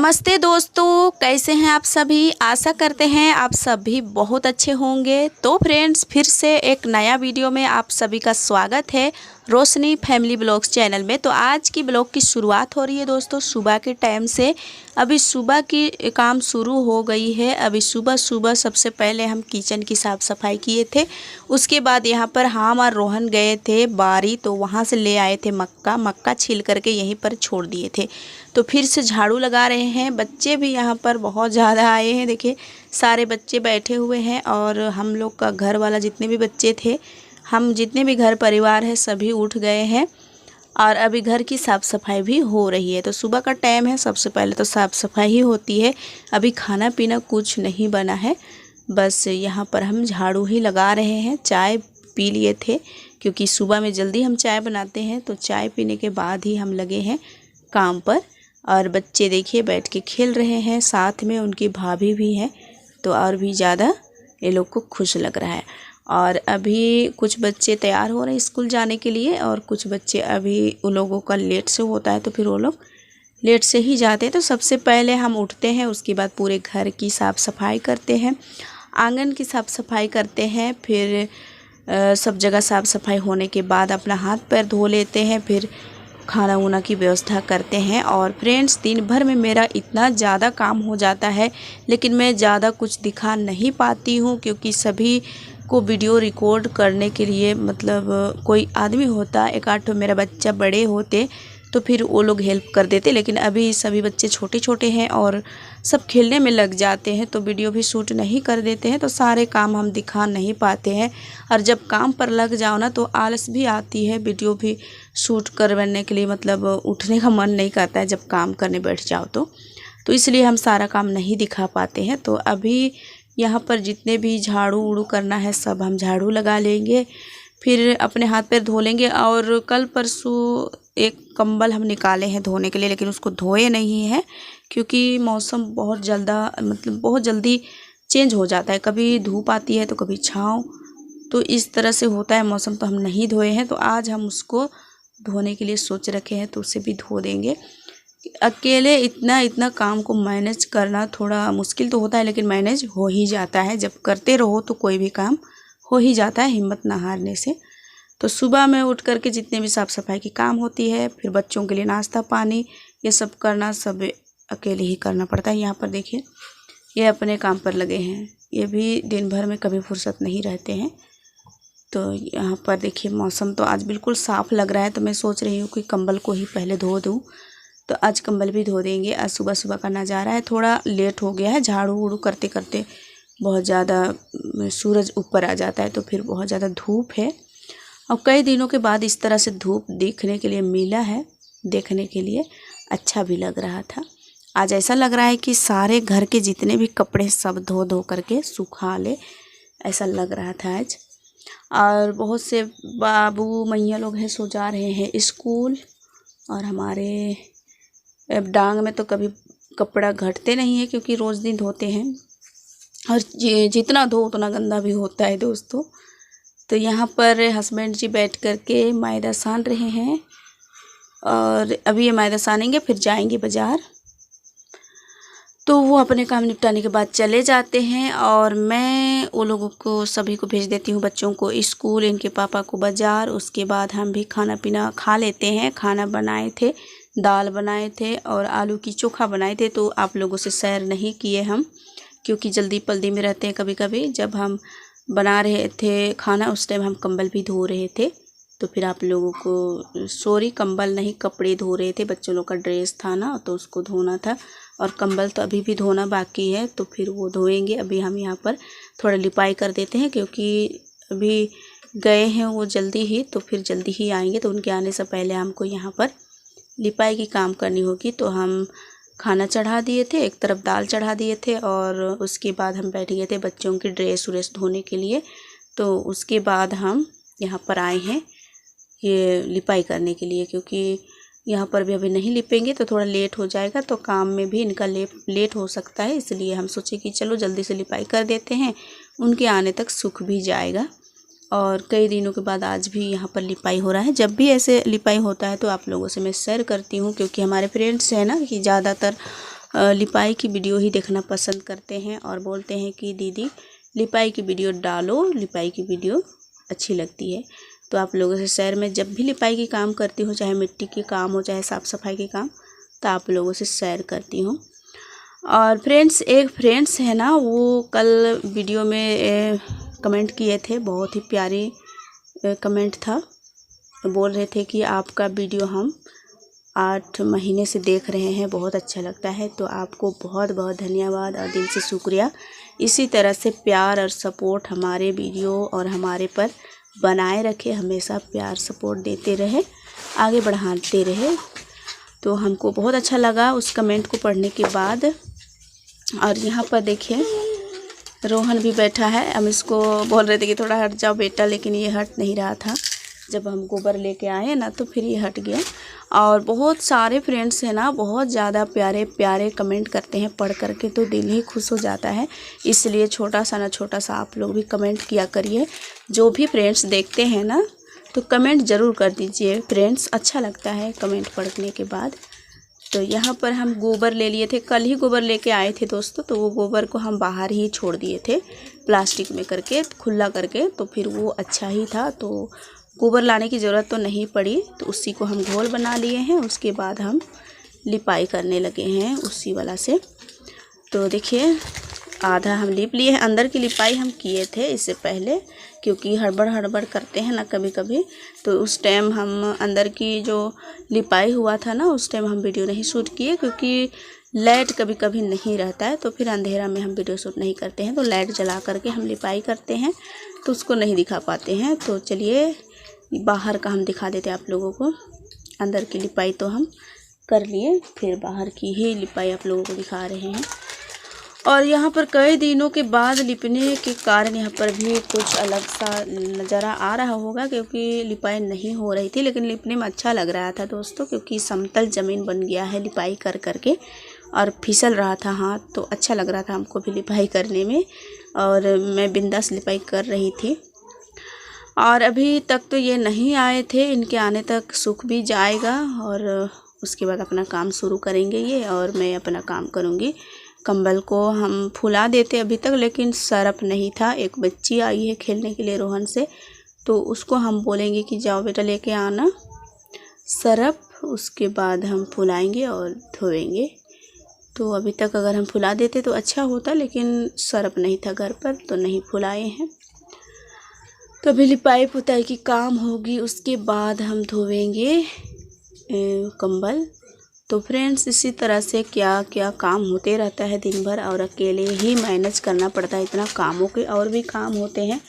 नमस्ते दोस्तों, कैसे हैं आप सभी। आशा करते हैं आप सभी बहुत अच्छे होंगे। तो फ्रेंड्स, फिर से एक नया वीडियो में आप सभी का स्वागत है रोशनी फैमिली ब्लॉग्स चैनल में। तो आज की ब्लॉग की शुरुआत हो रही है दोस्तों सुबह के टाइम से। अभी सुबह की काम शुरू हो गई है। अभी सुबह सुबह सबसे पहले हम किचन की साफ़ सफाई किए थे। उसके बाद यहाँ पर हम और रोहन गए थे बारी, तो वहाँ से ले आए थे मक्का छील करके यहीं पर छोड़ दिए थे। तो फिर से झाड़ू लगा रहे हैं। बच्चे भी यहाँ पर बहुत ज़्यादा आए हैं। देखिए सारे बच्चे बैठे हुए हैं और हम लोग का घर वाला जितने भी बच्चे थे, हम जितने भी घर परिवार है सभी उठ गए हैं और अभी घर की साफ़ सफाई भी हो रही है। तो सुबह का टाइम है, सबसे पहले तो साफ़ सफाई ही होती है। अभी खाना पीना कुछ नहीं बना है, बस यहाँ पर हम झाड़ू ही लगा रहे हैं। चाय पी लिए थे क्योंकि सुबह में जल्दी हम चाय बनाते हैं, तो चाय पीने के बाद ही हम लगे हैं काम पर। और बच्चे देखिए बैठ के खेल रहे हैं, साथ में उनकी भाभी भी है, तो और भी ज़्यादा ये लोग को खुश लग रहा है। और अभी कुछ बच्चे तैयार हो रहे हैं स्कूल जाने के लिए और कुछ बच्चे अभी उन लोगों का लेट से होता है तो फिर वो लोग लेट से ही जाते हैं। तो सबसे पहले हम उठते हैं, उसके बाद पूरे घर की साफ़ सफाई करते हैं, आंगन की साफ़ सफाई करते हैं। फिर सब जगह साफ़ सफाई होने के बाद अपना हाथ पैर धो लेते हैं, फिर खाना वाना की व्यवस्था करते हैं। और फ्रेंड्स, दिन भर में मेरा इतना ज़्यादा काम हो जाता है, लेकिन मैं ज़्यादा कुछ दिखा नहीं पाती हूँ क्योंकि सभी को वीडियो रिकॉर्ड करने के लिए मतलब कोई आदमी होता, एक आध मेरा बच्चा बड़े होते तो फिर वो लोग हेल्प कर देते, लेकिन अभी सभी बच्चे छोटे छोटे हैं और सब खेलने में लग जाते हैं तो वीडियो भी शूट नहीं कर देते हैं, तो सारे काम हम दिखा नहीं पाते हैं। और जब काम पर लग जाओ ना तो आलस भी आती है वीडियो भी शूट करवाने के लिए, मतलब उठने का मन नहीं करता है जब काम करने बैठ जाओ तो इसलिए हम सारा काम नहीं दिखा पाते हैं। तो अभी यहाँ पर जितने भी झाड़ू उड़ू करना है सब हम झाड़ू लगा लेंगे, फिर अपने हाथ पैर धो लेंगे। और कल परसों एक कंबल हम निकाले हैं धोने के लिए, लेकिन उसको धोए नहीं है क्योंकि मौसम बहुत जल्दी चेंज हो जाता है, कभी धूप आती है तो कभी छाँव, तो इस तरह से होता है मौसम, तो हम नहीं धोए हैं। तो आज हम उसको धोने के लिए सोच रखे हैं, तो उसे भी धो देंगे। अकेले इतना काम को मैनेज करना थोड़ा मुश्किल तो होता है, लेकिन मैनेज हो ही जाता है। जब करते रहो तो कोई भी काम हो ही जाता है हिम्मत ना हारने से। तो सुबह में उठ करके जितने भी साफ़ सफाई की काम होती है, फिर बच्चों के लिए नाश्ता पानी ये सब करना सब अकेले ही करना पड़ता है। यहाँ पर देखिए ये अपने काम पर लगे हैं, ये भी दिन भर में कभी फुर्सत नहीं रहते हैं। तो यहाँ पर देखिए मौसम तो आज बिल्कुल साफ़ लग रहा है, तो मैं सोच रही हूँ कि कंबल को ही पहले धो दूँ, तो आज कंबल भी धो देंगे। आज सुबह सुबह का नज़ारा है, थोड़ा लेट हो गया है, झाड़ू उड़ू करते करते बहुत ज़्यादा सूरज ऊपर आ जाता है तो फिर बहुत ज़्यादा धूप है। और कई दिनों के बाद इस तरह से धूप देखने के लिए मिला है, देखने के लिए अच्छा भी लग रहा था। आज ऐसा लग रहा है कि सारे घर के जितने भी कपड़े सब धो धो करके सुखा ले, ऐसा लग रहा था आज। और बहुत से बाबू मैया लोग हैं सो जा रहे हैं स्कूल, और हमारे डांग में तो कभी कपड़ा घटते नहीं है क्योंकि रोज़ दिन धोते हैं, और जितना धो उतना गंदा भी होता है दोस्तों। तो यहाँ पर हस्बैंड जी बैठ करके मैदा सान रहे हैं, और अभी ये मैदा सानेंगे फिर जाएंगे बाज़ार, तो वो अपने काम निपटाने के बाद चले जाते हैं। और मैं वो लोगों को सभी को भेज देती हूँ, बच्चों को स्कूल, इनके पापा को बाज़ार। उसके बाद हम भी खाना पीना खा लेते हैं। खाना बनाए थे, दाल बनाए थे और आलू की चोखा बनाए थे, तो आप लोगों से शेयर नहीं किए हम क्योंकि जल्दी पल्दी में रहते हैं। कभी कभी जब हम बना रहे थे खाना उस टाइम हम कंबल भी धो रहे थे, तो फिर आप लोगों को सॉरी, कंबल नहीं कपड़े धो रहे थे, बच्चों लोग का ड्रेस था ना तो उसको धोना था, और कंबल तो अभी भी धोना बाकी है, तो फिर वो धोएंगे। अभी हम यहाँ पर थोड़ा लिपाई कर देते हैं क्योंकि अभी गए हैं वो जल्दी ही, तो फिर जल्दी ही आएंगे, तो उनके आने से पहले हमको यहाँ पर लिपाई की काम करनी होगी। तो हम खाना चढ़ा दिए थे, एक तरफ दाल चढ़ा दिए थे, और उसके बाद हम बैठ गए थे बच्चों की ड्रेस व्रेस धोने के लिए। तो उसके बाद हम यहाँ पर आए हैं ये लिपाई करने के लिए, क्योंकि यहाँ पर भी अभी नहीं लिपेंगे तो थोड़ा लेट हो जाएगा, तो काम में भी इनका लेट हो सकता है, इसलिए हम सोचे कि चलो जल्दी से लिपाई कर देते हैं, उनके आने तक सूख भी जाएगा। और कई दिनों के बाद आज भी यहाँ पर लिपाई हो रहा है। जब भी ऐसे लिपाई होता है तो आप लोगों से मैं शेयर करती हूँ, क्योंकि हमारे फ्रेंड्स हैं ना कि ज़्यादातर लिपाई की वीडियो ही देखना पसंद करते हैं और बोलते हैं कि दीदी लिपाई की वीडियो डालो, लिपाई की वीडियो अच्छी लगती है। तो आप लोगों से शेयर में जब भी लिपाई की काम करती हूँ, चाहे मिट्टी के काम हो चाहे साफ़ सफाई के काम, तो आप लोगों से शेयर करती हूँ। और फ्रेंड्स, एक फ्रेंड्स है ना, वो कल वीडियो में कमेंट किए थे, बहुत ही प्यारी कमेंट था। बोल रहे थे कि आपका वीडियो हम 8 महीने से देख रहे हैं, बहुत अच्छा लगता है। तो आपको बहुत बहुत धन्यवाद और दिल से शुक्रिया। इसी तरह से प्यार और सपोर्ट हमारे वीडियो और हमारे पर बनाए रखे, हमेशा प्यार सपोर्ट देते रहे, आगे बढ़ाते रहे। तो हमको बहुत अच्छा लगा उस कमेंट को पढ़ने के बाद। और यहाँ पर देखिए रोहन भी बैठा है। हम इसको बोल रहे थे कि थोड़ा हट जाओ बेटा, लेकिन ये हट नहीं रहा था। जब हम गोबर लेके आए ना तो फिर ये हट गया। और बहुत सारे फ्रेंड्स हैं ना, बहुत ज़्यादा प्यारे प्यारे कमेंट करते हैं, पढ़ करके तो दिल ही खुश हो जाता है। इसलिए छोटा सा आप लोग भी कमेंट किया करिए। जो भी फ्रेंड्स देखते हैं ना तो कमेंट ज़रूर कर दीजिए फ्रेंड्स, अच्छा लगता है कमेंट पढ़ने के बाद। तो यहाँ पर हम गोबर ले लिए थे, कल ही गोबर लेके आए थे दोस्तों। तो वो गोबर को हम बाहर ही छोड़ दिए थे प्लास्टिक में करके, खुला करके। तो फिर वो अच्छा ही था, तो गोबर लाने की ज़रूरत तो नहीं पड़ी। तो उसी को हम घोल बना लिए हैं। उसके बाद हम लिपाई करने लगे हैं उसी वाला से। तो देखिए आधा हम लिप लिए हैं। अंदर की लिपाई हम किए थे इससे पहले, क्योंकि हड़बड़ करते हैं ना कभी कभी। तो उस टाइम हम अंदर की जो लिपाई हुआ था ना, उस टाइम हम वीडियो नहीं शूट किए, क्योंकि लाइट कभी कभी नहीं रहता है। तो फिर अंधेरा में हम वीडियो शूट नहीं करते हैं। तो लाइट जला करके हम लिपाई करते हैं, तो उसको नहीं दिखा पाते हैं। तो चलिए बाहर का हम दिखा देते हैं आप लोगों को। अंदर की लिपाई तो हम कर लिए, फिर बाहर की ही लिपाई आप लोगों को दिखा रहे हैं। और यहाँ पर कई दिनों के बाद लिपने के कारण यहाँ पर भी कुछ अलग सा नज़ारा आ रहा होगा, क्योंकि लिपाई नहीं हो रही थी। लेकिन लिपने में अच्छा लग रहा था दोस्तों, क्योंकि समतल ज़मीन बन गया है लिपाई कर करके, और फिसल रहा था हाथ, तो अच्छा लग रहा था हमको भी लिपाई करने में। और मैं बिंदास लिपाई कर रही थी। और अभी तक तो ये नहीं आए थे, इनके आने तक सूख भी जाएगा और उसके बाद अपना काम शुरू करेंगे ये, और मैं अपना काम करूँगी। कंबल को हम फुला देते अभी तक, लेकिन सरफ नहीं था। एक बच्ची आई है खेलने के लिए रोहन से, तो उसको हम बोलेंगे कि जाओ बेटा लेके आना सरफ, उसके बाद हम फुलाएंगे और धोएंगे। तो अभी तक अगर हम फुला देते तो अच्छा होता, लेकिन सरफ नहीं था घर पर तो नहीं फुलाए हैं। तो अभी लिपाई पुताई की काम होगी, उसके बाद हम धोएंगे कंबल। तो फ्रेंड्स, इसी तरह से क्या क्या काम होते रहता है दिन भर, और अकेले ही मैनेज करना पड़ता है। इतना कामों के और भी काम होते हैं,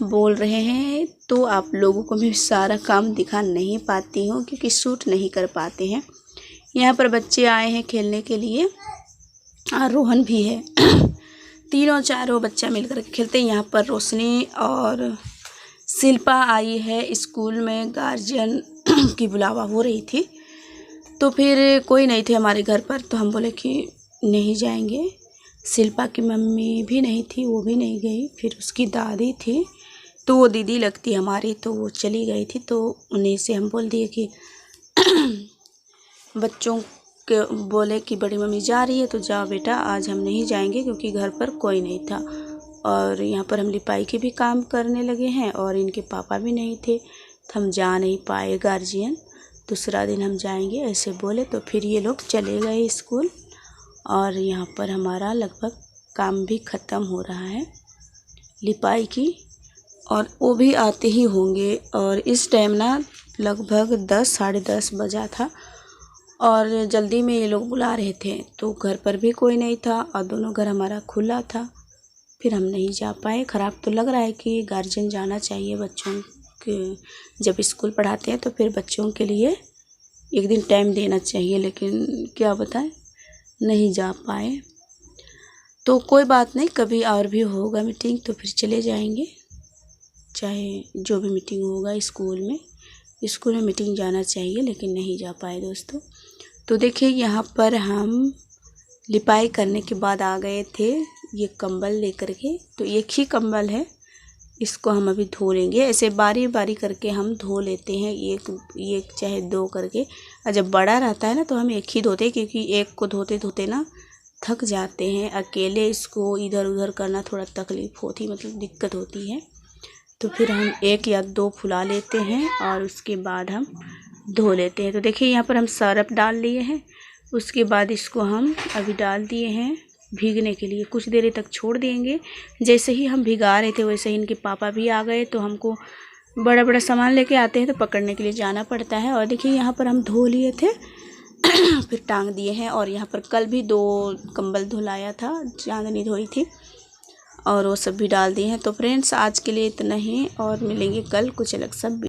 बोल रहे हैं तो आप लोगों को मैं सारा काम दिखा नहीं पाती हूँ, क्योंकि शूट नहीं कर पाते हैं। यहाँ पर बच्चे आए हैं खेलने के लिए, और रोहन भी है। तीनों चारों बच्चा मिलकर खेलते हैं। यहाँ पर रोशनी और शिल्पा आई है। स्कूल में गार्जियन की बुलावा हो रही थी, तो फिर कोई नहीं थे हमारे घर पर, तो हम बोले कि नहीं जाएंगे। शिल्पा की मम्मी भी नहीं थी, वो भी नहीं गई। फिर उसकी दादी थी, तो वो दीदी लगती हमारी, तो वो चली गई थी। तो उन्हीं से हम बोल दिए कि बच्चों के बोले कि बड़ी मम्मी जा रही है तो जाओ बेटा, आज हम नहीं जाएंगे, क्योंकि घर पर कोई नहीं था। और यहाँ पर हम लिपाई के भी काम करने लगे हैं, और इनके पापा भी नहीं थे, तो हम जा नहीं पाए। गार्जियन दूसरा दिन हम जाएंगे ऐसे बोले, तो फिर ये लोग चले गए स्कूल। और यहाँ पर हमारा लगभग काम भी ख़त्म हो रहा है लिपाई की, और वो भी आते ही होंगे। और इस टाइम ना लगभग 10 साढ़े 10 बजा था, और जल्दी में ये लोग बुला रहे थे, तो घर पर भी कोई नहीं था, और दोनों घर हमारा खुला था। फिर हम नहीं जा पाए। ख़राब तो लग रहा है कि गार्जियन जाना चाहिए बच्चों के, जब स्कूल पढ़ाते हैं तो फिर बच्चों के लिए एक दिन टाइम देना चाहिए, लेकिन क्या बताएं नहीं जा पाए। तो कोई बात नहीं, कभी और भी होगा मीटिंग तो फिर चले जाएंगे, चाहे जो भी मीटिंग होगा स्कूल में मीटिंग जाना चाहिए, लेकिन नहीं जा पाए दोस्तों। तो देखिए यहाँ पर हम लिपाई करने के बाद आ गए थे ये कंबल लेकर के। तो एक ही कंबल है, इसको हम अभी धो लेंगे। ऐसे बारी बारी करके हम धो लेते हैं, एक चाहे दो करके। और जब बड़ा रहता है ना तो हम एक ही धोते हैं, क्योंकि एक को धोते धोते ना थक जाते हैं। अकेले इसको इधर उधर करना थोड़ा तकलीफ़ होती, मतलब दिक्कत होती है। तो फिर हम एक या दो फुला लेते हैं और उसके बाद हम धो लेते हैं। तो देखिए यहाँ पर हम सरफ डाल लिए हैं। उसके बाद इसको हम अभी डाल दिए हैं भीगने के लिए, कुछ देर तक छोड़ देंगे। जैसे ही हम भिगा रहे थे वैसे ही इनके पापा भी आ गए, तो हमको बड़ा बड़ा सामान लेके आते हैं तो पकड़ने के लिए जाना पड़ता है। और देखिए यहाँ पर हम धो लिए थे फिर टांग दिए हैं। और यहाँ पर कल भी 2 कंबल धुलाया था, चांदनी धोई थी, और वो सब भी डाल दिए हैं। तो फ्रेंड्स आज के लिए इतना ही, और मिलेंगे कल कुछ अलग सब।